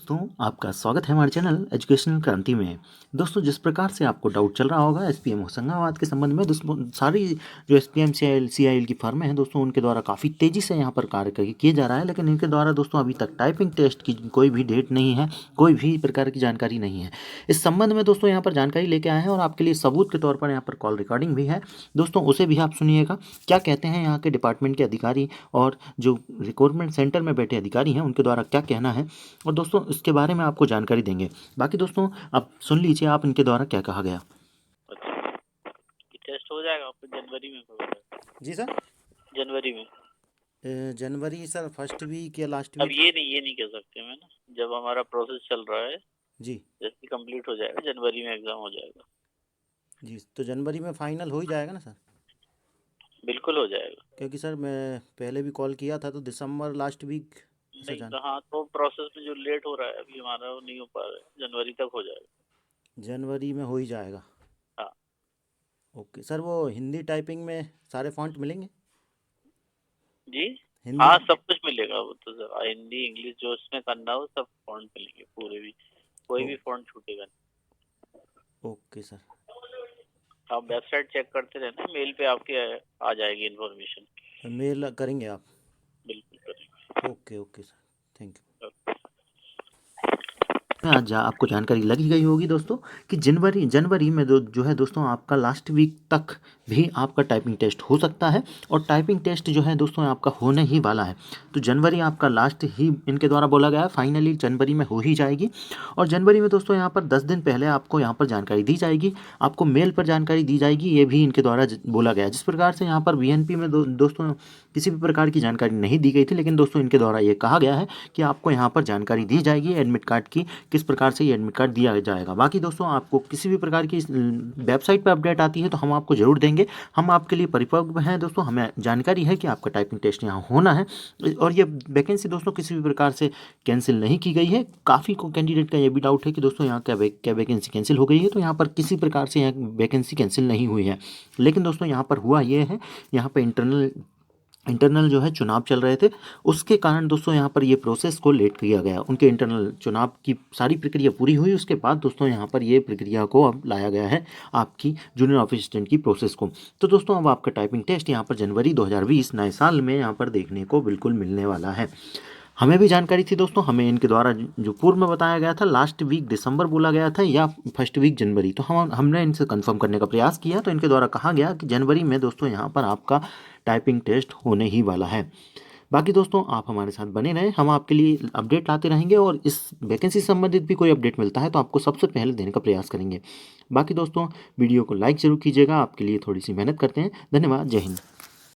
दोस्तों आपका स्वागत है हमारे चैनल एजुकेशनल क्रांति में। दोस्तों जिस प्रकार से आपको डाउट चल रहा होगा एसपीएम होशंगाबाद के संबंध में, दोस्तों सारी जो एसपीएम सीआईएल की फर्में हैं दोस्तों, उनके द्वारा काफ़ी तेज़ी से यहाँ पर कार्य किया जा रहा है, लेकिन इनके द्वारा दोस्तों अभी तक टाइपिंग टेस्ट की कोई भी डेट नहीं है, कोई भी प्रकार की जानकारी नहीं है। इस संबंध में दोस्तों यहाँ पर जानकारी लेके आए हैं और आपके लिए सबूत के तौर पर यहाँ पर कॉल रिकॉर्डिंग भी है दोस्तों, उसे भी आप सुनिएगा। क्या कहते हैं यहाँ के डिपार्टमेंट के अधिकारी और जो रिक्रूटमेंट सेंटर में बैठे अधिकारी हैं उनके द्वारा क्या कहना है, और दोस्तों इसके बारे में आपको जानकारी देंगे। बाकी दोस्तों आप सुन लीजिए आप इनके द्वारा क्या कहा गया। अच्छा, टेस्ट हो जाएगा आपको जनवरी में होगा। जी सर, जनवरी में जनवरी सर फर्स्ट वीक या लास्ट अब वीक। ये नहीं कह सकते मैं ना, जब हमारा प्रोसेस चल रहा है जी जैसे कंप्लीट हो जाएगा जनवरी में एग्जाम हो जाएगा। जी, तो जनवरी में फाइनल हो ही जाएगा ना सर? बिल्कुल हो जाएगा। क्योंकि सर मैं पहले भी कॉल किया था तो दिसंबर लास्ट वीक ऐसा नहीं जान। तो हाँ, तो प्रोसेस में जो लेट हो रहा है अभी हमारा वो नहीं हो पा रहा है, जनवरी तक हो जाएगा। जनवरी में हो ही जाएगा। हाँ ओके सर, वो हिंदी टाइपिंग में सारे फॉन्ट मिलेंगे? जी, हिंदी। हाँ सब कुछ मिलेगा, वो तो सर हिंदी इंग्लिश जो उसमें करना हो सब फॉन्ट मिलेंगे पूरे भी, कोई भी फॉन्ट छूटेगा नहीं। Okay sir. आप वेबसाइट चेक करते रहना, मेल पे आपके आ जाएगी इन्फॉर्मेशन। मेल करेंगे आप? बिल्कुल करेंगे। Okay okay sir, thank you. Okay. आज आपको जानकारी लगी गई होगी दोस्तों कि जनवरी में जो है दोस्तों आपका लास्ट वीक तक भी आपका टाइपिंग टेस्ट हो सकता है, और टाइपिंग टेस्ट जो है दोस्तों आपका होने ही वाला है। तो जनवरी आपका लास्ट ही इनके द्वारा बोला गया है, फाइनली जनवरी में हो ही जाएगी। और जनवरी में दोस्तों यहाँ पर 10 दिन पहले आपको यहाँ पर जानकारी दी जाएगी, आपको मेल पर जानकारी दी जाएगी, ये भी इनके द्वारा बोला गया है। जिस प्रकार से यहाँ पर वीएनपी में दोस्तों किसी भी प्रकार की जानकारी नहीं दी गई थी, लेकिन दोस्तों इनके द्वारा ये कहा गया है कि आपको यहाँ पर जानकारी दी जाएगी एडमिट कार्ड की, किस प्रकार से ये एडमिट कार्ड दिया जाएगा। बाकी दोस्तों आपको किसी भी प्रकार की वेबसाइट पर अपडेट आती है तो हम आपको ज़रूर देंगे। हम आपके लिए परिपक्व हैं दोस्तों, हमें जानकारी है कि आपका टाइपिंग टेस्ट यहाँ होना है, और ये वैकेंसी दोस्तों किसी भी प्रकार से कैंसिल नहीं की गई है। काफ़ी को कैंडिडेट का ये भी डाउट है कि दोस्तों यहाँ क्या वैकेंसी कैंसिल हो गई है, तो यहाँ पर किसी प्रकार से यहाँ वैकेंसी कैंसिल नहीं हुई है। लेकिन दोस्तों यहाँ पर हुआ ये है, यहाँ पर इंटरनल जो है चुनाव चल रहे थे, उसके कारण दोस्तों यहाँ पर ये प्रोसेस को लेट किया गया। उनके इंटरनल चुनाव की सारी प्रक्रिया पूरी हुई, उसके बाद दोस्तों यहाँ पर ये प्रक्रिया को अब लाया गया है आपकी जूनियर ऑफिस असिस्टेंट की प्रोसेस को। तो दोस्तों अब आपका टाइपिंग टेस्ट यहाँ पर जनवरी 2020 नए साल में यहाँ पर देखने को बिल्कुल मिलने वाला है। हमें भी जानकारी थी दोस्तों, हमें इनके द्वारा जो पूर्व में बताया गया था लास्ट वीक दिसंबर बोला गया था या फर्स्ट वीक जनवरी, तो हमने इनसे कंफर्म करने का प्रयास किया, तो इनके द्वारा कहा गया कि जनवरी में दोस्तों यहाँ पर आपका टाइपिंग टेस्ट होने ही वाला है। बाकी दोस्तों आप हमारे साथ बने रहें, हम आपके लिए अपडेट लाते रहेंगे, और इस वैकेंसी से संबंधित भी कोई अपडेट मिलता है तो आपको सबसे पहले देने का प्रयास करेंगे। बाकी दोस्तों वीडियो को लाइक ज़रूर कीजिएगा, आपके लिए थोड़ी सी मेहनत करते हैं। धन्यवाद, जय हिंद।